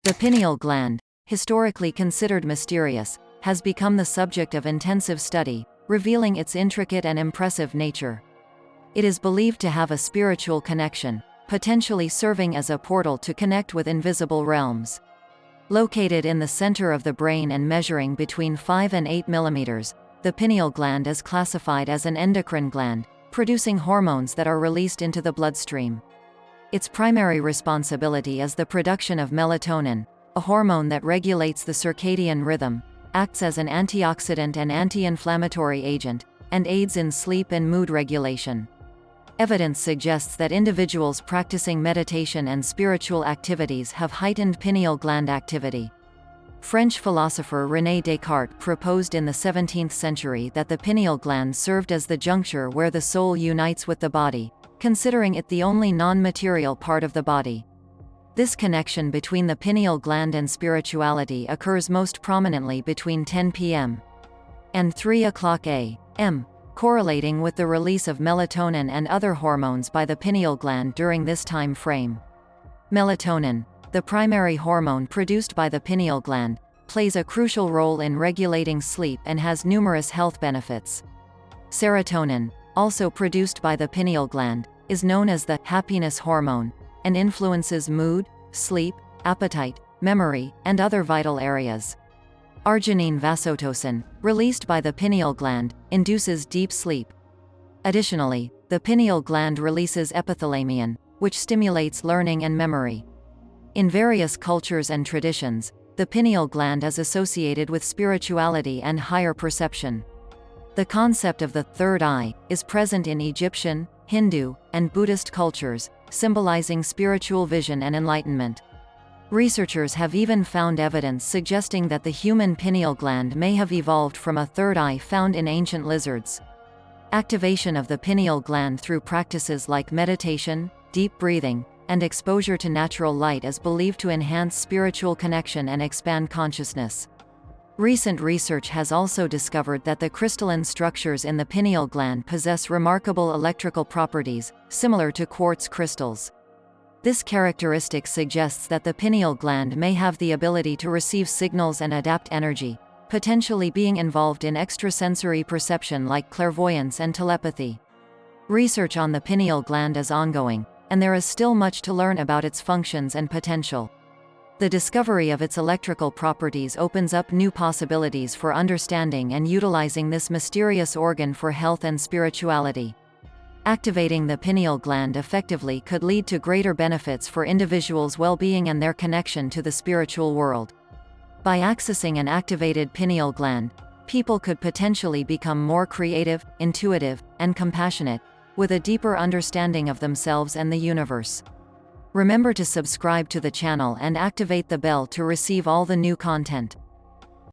The pineal gland, historically considered mysterious, has become the subject of intensive study, revealing its intricate and impressive nature. It is believed to have a spiritual connection, potentially serving as a portal to connect with invisible realms. Located in the center of the brain and measuring between 5 and 8 millimeters, the pineal gland is classified as an endocrine gland, producing hormones that are released into the bloodstream. Its primary responsibility is the production of melatonin, a hormone that regulates the circadian rhythm, acts as an antioxidant and anti-inflammatory agent, and aids in sleep and mood regulation. Evidence suggests that individuals practicing meditation and spiritual activities have heightened pineal gland activity. French philosopher René Descartes proposed in the 17th century that the pineal gland served as the juncture where the soul unites with the body, considering it the only non-material part of the body. This connection between the pineal gland and spirituality occurs most prominently between 10 p.m. and 3 a.m., correlating with the release of melatonin and other hormones by the pineal gland during this time frame. Melatonin, the primary hormone produced by the pineal gland, plays a crucial role in regulating sleep and has numerous health benefits. Serotonin, also produced by the pineal gland, is known as the happiness hormone, and influences mood, sleep, appetite, memory, and other vital areas. Arginine vasotocin, released by the pineal gland, induces deep sleep. Additionally, the pineal gland releases epithalamion, which stimulates learning and memory. In various cultures and traditions, the pineal gland is associated with spirituality and higher perception. The concept of the third eye is present in Egyptian, Hindu, and Buddhist cultures, symbolizing spiritual vision and enlightenment. Researchers have even found evidence suggesting that the human pineal gland may have evolved from a third eye found in ancient lizards. Activation of the pineal gland through practices like meditation, deep breathing, and exposure to natural light is believed to enhance spiritual connection and expand consciousness. Recent research has also discovered that the crystalline structures in the pineal gland possess remarkable electrical properties, similar to quartz crystals. This characteristic suggests that the pineal gland may have the ability to receive signals and adapt energy, potentially being involved in extrasensory perception like clairvoyance and telepathy. Research on the pineal gland is ongoing, and there is still much to learn about its functions and potential. The discovery of its electrical properties opens up new possibilities for understanding and utilizing this mysterious organ for health and spirituality. Activating the pineal gland effectively could lead to greater benefits for individuals' well-being and their connection to the spiritual world. By accessing an activated pineal gland, people could potentially become more creative, intuitive, and compassionate, with a deeper understanding of themselves and the universe. Remember to subscribe to the channel and activate the bell to receive all the new content.